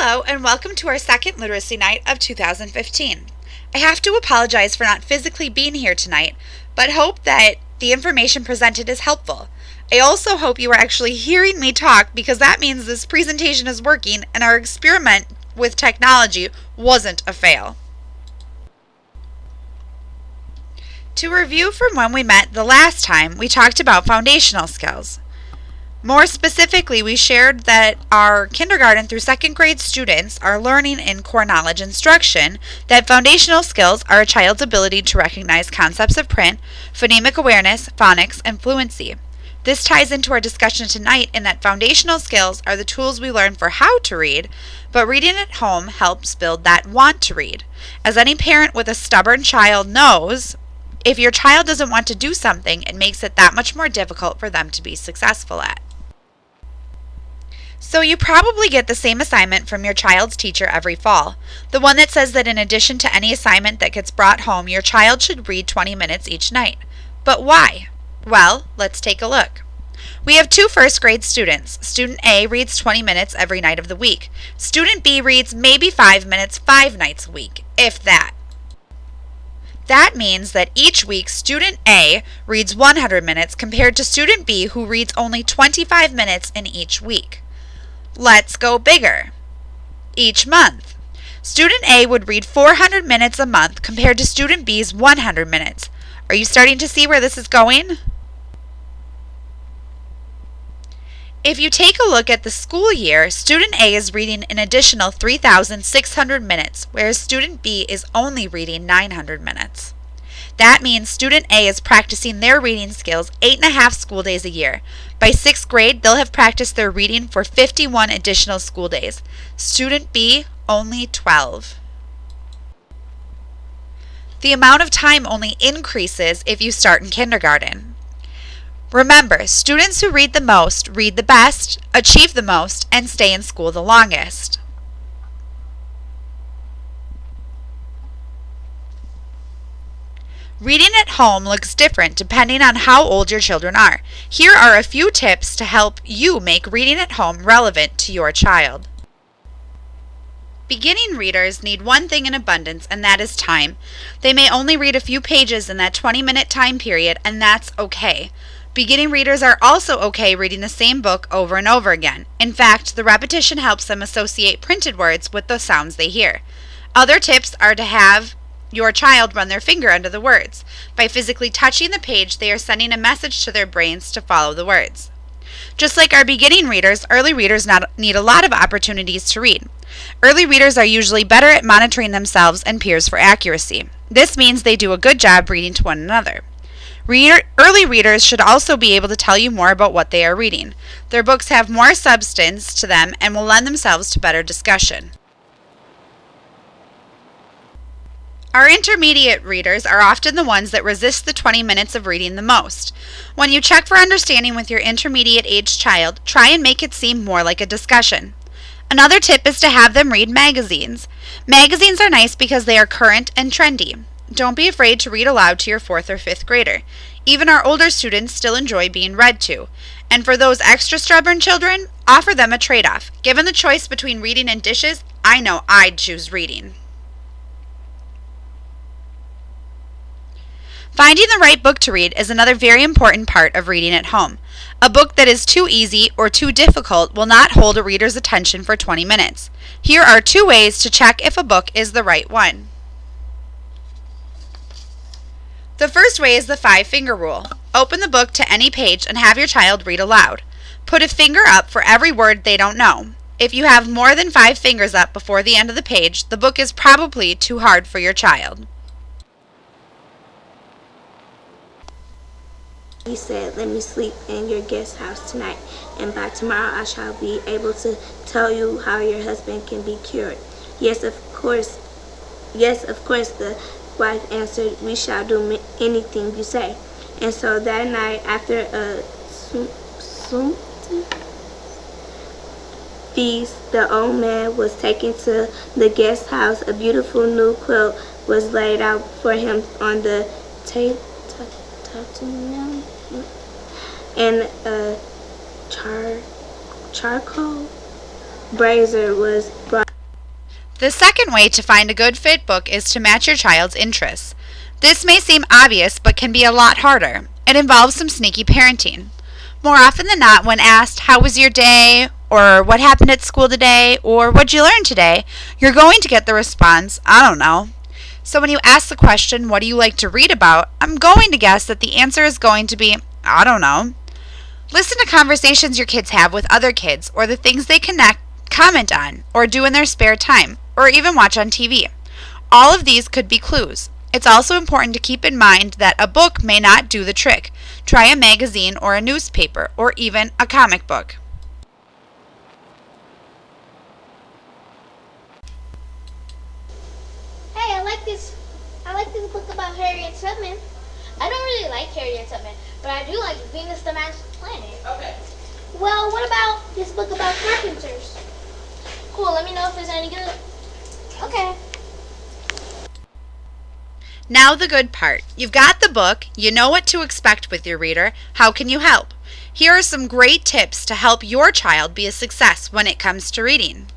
Hello and welcome to our second literacy night of 2015. I have to apologize for not physically being here tonight, but hope that the information presented is helpful. I also hope you are actually hearing me talk because that means this presentation is working and our experiment with technology wasn't a fail. To review from when we met the last time, we talked about foundational skills. More specifically, we shared that our kindergarten through second grade students are learning in core knowledge instruction that foundational skills are a child's ability to recognize concepts of print, phonemic awareness, phonics, and fluency. This ties into our discussion tonight in that foundational skills are the tools we learn for how to read, but reading at home helps build that want to read. As any parent with a stubborn child knows, if your child doesn't want to do something, it makes it that much more difficult for them to be successful at. So you probably get the same assignment from your child's teacher every fall. The one that says that in addition to any assignment that gets brought home, your child should read 20 minutes each night. But why? Well, let's take a look. We have two first grade students. Student A reads 20 minutes every night of the week. Student B reads maybe 5 minutes 5 nights a week, if that. That means that each week student A reads 100 minutes compared to student B who reads only 25 minutes in each week. Let's go bigger. Each month, student A would read 400 minutes a month compared to student B's 100 minutes. Are you starting to see where this is going? If you take a look at the school year, student A is reading an additional 3,600 minutes, whereas student B is only reading 900 minutes. That means student A is practicing their reading skills 8.5 school days a year. By 6th grade, they'll have practiced their reading for 51 additional school days. Student B, only 12. The amount of time only increases if you start in kindergarten. Remember, students who read the most, read the best, achieve the most, and stay in school the longest. Reading at home looks different depending on how old your children are. Here are a few tips to help you make reading at home relevant to your child. Beginning readers need one thing in abundance, and that is time. They may only read a few pages in that 20-minute time period, and that's okay. Beginning readers are also okay reading the same book over and over again. In fact, the repetition helps them associate printed words with the sounds they hear. Other tips are to have your child run their finger under the words. By physically touching the page, they are sending a message to their brains to follow the words. Just like our beginning readers, early readers need a lot of opportunities to read. Early readers are usually better at monitoring themselves and peers for accuracy. This means they do a good job reading to one another. Early readers should also be able to tell you more about what they are reading. Their books have more substance to them and will lend themselves to better discussion. Our intermediate readers are often the ones that resist the 20 minutes of reading the most. When you check for understanding with your intermediate age child, try and make it seem more like a discussion. Another tip is to have them read magazines. Magazines are nice because they are current and trendy. Don't be afraid to read aloud to your 4th or 5th grader. Even our older students still enjoy being read to. And for those extra stubborn children, offer them a trade-off. Given the choice between reading and dishes, I know I'd choose reading. Finding the right book to read is another very important part of reading at home. A book that is too easy or too difficult will not hold a reader's attention for 20 minutes. Here are 2 ways to check if a book is the right one. The first way is the 5-finger rule. Open the book to any page and have your child read aloud. Put a finger up for every word they don't know. If you have more than 5 fingers up before the end of the page, the book is probably too hard for your child. He said, "Let me sleep in your guest house tonight, and by tomorrow I shall be able to tell you how your husband can be cured." Yes, of course, the wife answered, "We shall do anything you say." And so that night, after a feast, the old man was taken to the guest house. A beautiful new quilt was laid out for him on the table, and a charcoal brazier was brought. The second way to find a good fit book is to match your child's interests. This may seem obvious, but can be a lot harder. It involves some sneaky parenting. More often than not, when asked, "How was your day?" or "What happened at school today?" or "What'd you learn today?" you're going to get the response, "I don't know." So when you ask the question, "What do you like to read about?" I'm going to guess that the answer is going to be, "I don't know." Listen to conversations your kids have with other kids, or the things they comment on, or do in their spare time, or even watch on TV. All of these could be clues. It's also important to keep in mind that a book may not do the trick. Try a magazine or a newspaper, or even a comic book. Hey, I like this book about Harriet Tubman. I don't really like Harriet Tubman, but I do like Venus the Magic Planet. Okay. Well, what about this book about carpenters? Cool, let me know if it's any good. Okay. Now the good part. You've got the book, you know what to expect with your reader. How can you help? Here are some great tips to help your child be a success when it comes to reading.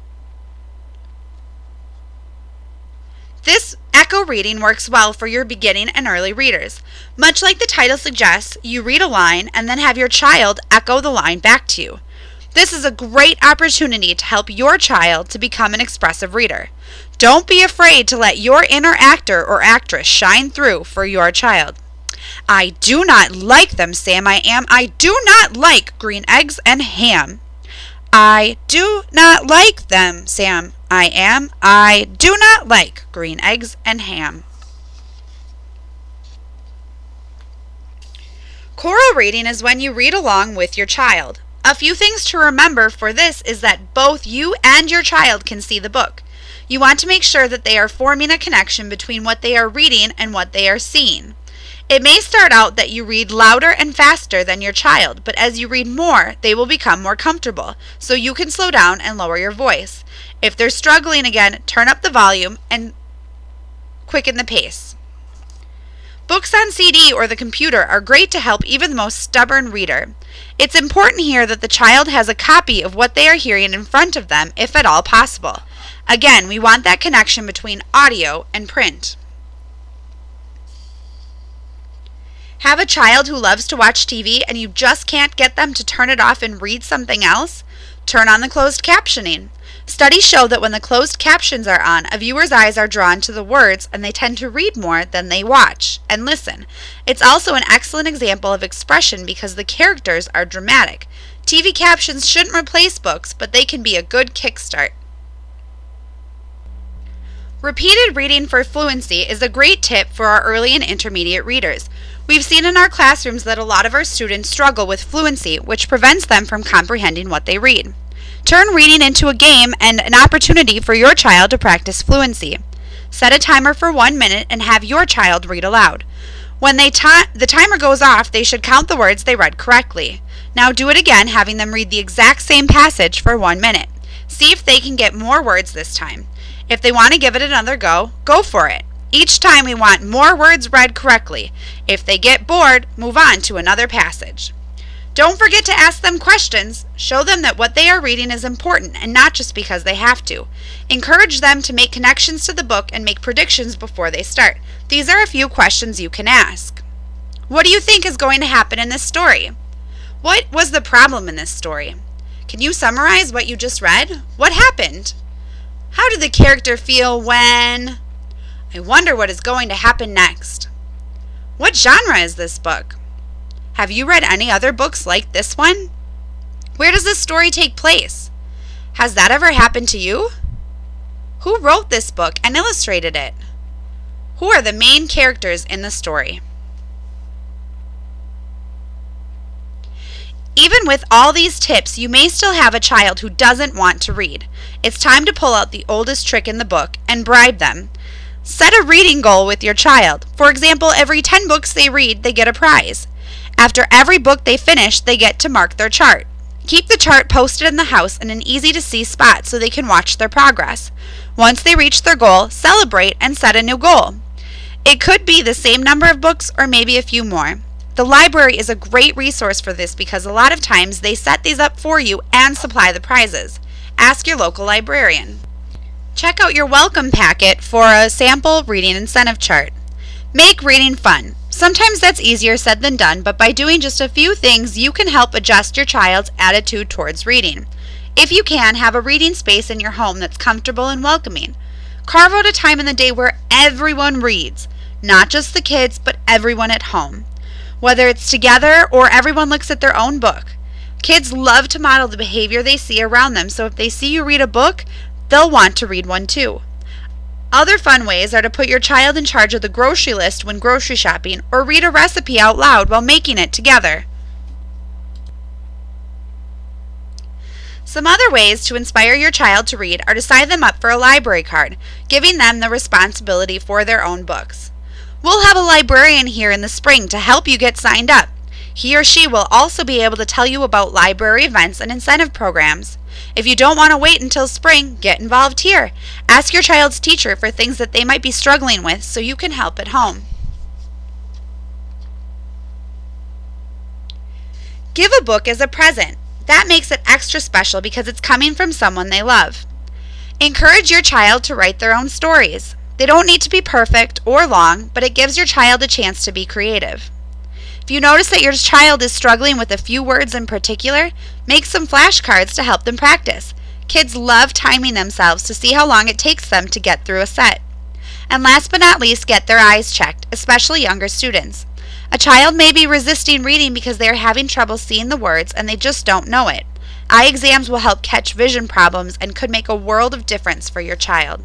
This echo reading works well for your beginning and early readers. Much like the title suggests, you read a line and then have your child echo the line back to you. This is a great opportunity to help your child to become an expressive reader. Don't be afraid to let your inner actor or actress shine through for your child. "I do not like them, Sam. I do not like green eggs and ham. I do not like them, Sam. I do not like green eggs and ham." Choral reading is when you read along with your child. A few things to remember for this is that both you and your child can see the book. You want to make sure that they are forming a connection between what they are reading and what they are seeing. It may start out that you read louder and faster than your child, but as you read more, they will become more comfortable, so you can slow down and lower your voice. If they're struggling again, turn up the volume and quicken the pace. Books on CD or the computer are great to help even the most stubborn reader. It's important here that the child has a copy of what they are hearing in front of them, if at all possible. Again, we want that connection between audio and print. Have a child who loves to watch TV and you just can't get them to turn it off and read something else? Turn on the closed captioning. Studies show that when the closed captions are on, a viewer's eyes are drawn to the words and they tend to read more than they watch and listen. It's also an excellent example of expression because the characters are dramatic. TV captions shouldn't replace books, but they can be a good kickstart. Repeated reading for fluency is a great tip for our early and intermediate readers. We've seen in our classrooms that a lot of our students struggle with fluency, which prevents them from comprehending what they read. Turn reading into a game and an opportunity for your child to practice fluency. Set a timer for 1 minute and have your child read aloud. When the timer goes off, they should count the words they read correctly. Now do it again, having them read the exact same passage for 1 minute. See if they can get more words this time. If they want to give it another go, go for it. Each time we want more words read correctly. If they get bored, move on to another passage. Don't forget to ask them questions. Show them that what they are reading is important and not just because they have to. Encourage them to make connections to the book and make predictions before they start. These are a few questions you can ask. What do you think is going to happen in this story? What was the problem in this story? Can you summarize what you just read? What happened? How did the character feel when? I wonder what is going to happen next. What genre is this book? Have you read any other books like this one? Where does this story take place? Has that ever happened to you? Who wrote this book and illustrated it? Who are the main characters in the story? Even with all these tips, you may still have a child who doesn't want to read. It's time to pull out the oldest trick in the book and bribe them. Set a reading goal with your child. For example, every 10 books they read, they get a prize. After every book they finish, they get to mark their chart. Keep the chart posted in the house in an easy-to-see spot so they can watch their progress. Once they reach their goal, celebrate and set a new goal. It could be the same number of books or maybe a few more. The library is a great resource for this because a lot of times they set these up for you and supply the prizes. Ask your local librarian. Check out your welcome packet for a sample reading incentive chart. Make reading fun. Sometimes that's easier said than done, but by doing just a few things, you can help adjust your child's attitude towards reading. If you can, have a reading space in your home that's comfortable and welcoming. Carve out a time in the day where everyone reads, not just the kids, but everyone at home. Whether it's together or everyone looks at their own book. Kids love to model the behavior they see around them, so if they see you read a book, they'll want to read one too. Other fun ways are to put your child in charge of the grocery list when grocery shopping, or read a recipe out loud while making it together. Some other ways to inspire your child to read are to sign them up for a library card, giving them the responsibility for their own books. We'll have a librarian here in the spring to help you get signed up. He or she will also be able to tell you about library events and incentive programs. If you don't want to wait until spring, get involved here. Ask your child's teacher for things that they might be struggling with so you can help at home. Give a book as a present. That makes it extra special because it's coming from someone they love. Encourage your child to write their own stories. They don't need to be perfect or long, but it gives your child a chance to be creative. If you notice that your child is struggling with a few words in particular, make some flashcards to help them practice. Kids love timing themselves to see how long it takes them to get through a set. And last but not least, get their eyes checked, especially younger students. A child may be resisting reading because they are having trouble seeing the words and they just don't know it. Eye exams will help catch vision problems and could make a world of difference for your child.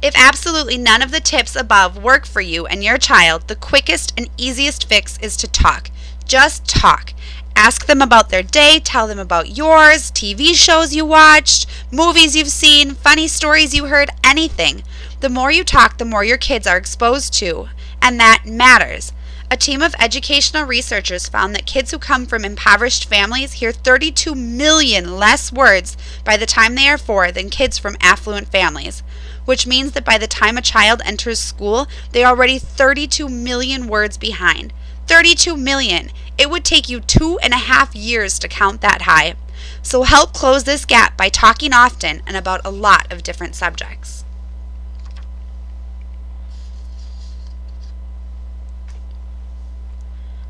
If absolutely none of the tips above work for you and your child, the quickest and easiest fix is to talk. Just talk. Ask them about their day, tell them about yours, TV shows you watched, movies you've seen, funny stories you heard, anything. The more you talk, the more your kids are exposed to, and that matters. A team of educational researchers found that kids who come from impoverished families hear 32 million less words by the time they are 4 than kids from affluent families, which means that by the time a child enters school, they are already 32 million words behind. 32 million! It would take you 2.5 years to count that high. So help close this gap by talking often and about a lot of different subjects.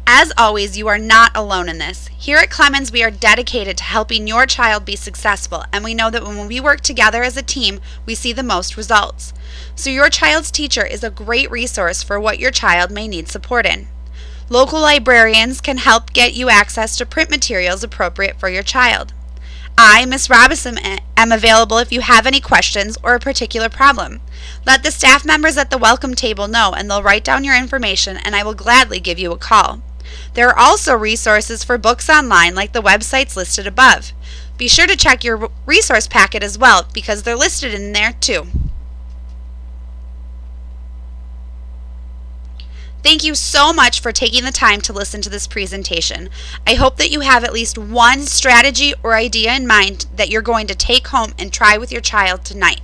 As always, you are not alone in this. Here at Clemens, we are dedicated to helping your child be successful, and we know that when we work together as a team, we see the most results. So your child's teacher is a great resource for what your child may need support in. Local librarians can help get you access to print materials appropriate for your child. I, Ms. Robinson, am available if you have any questions or a particular problem. Let the staff members at the welcome table know, and they'll write down your information, and I will gladly give you a call. There are also resources for books online like the websites listed above. Be sure to check your resource packet as well because they're listed in there too. Thank you so much for taking the time to listen to this presentation. I hope that you have at least one strategy or idea in mind that you're going to take home and try with your child tonight.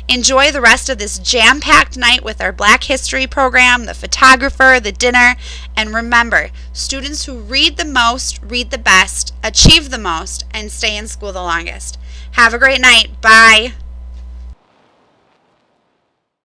Enjoy the rest of this jam-packed night with our Black History program, the photographer, the dinner, and remember, students who read the most, read the best, achieve the most, and stay in school the longest. Have a great night. Bye.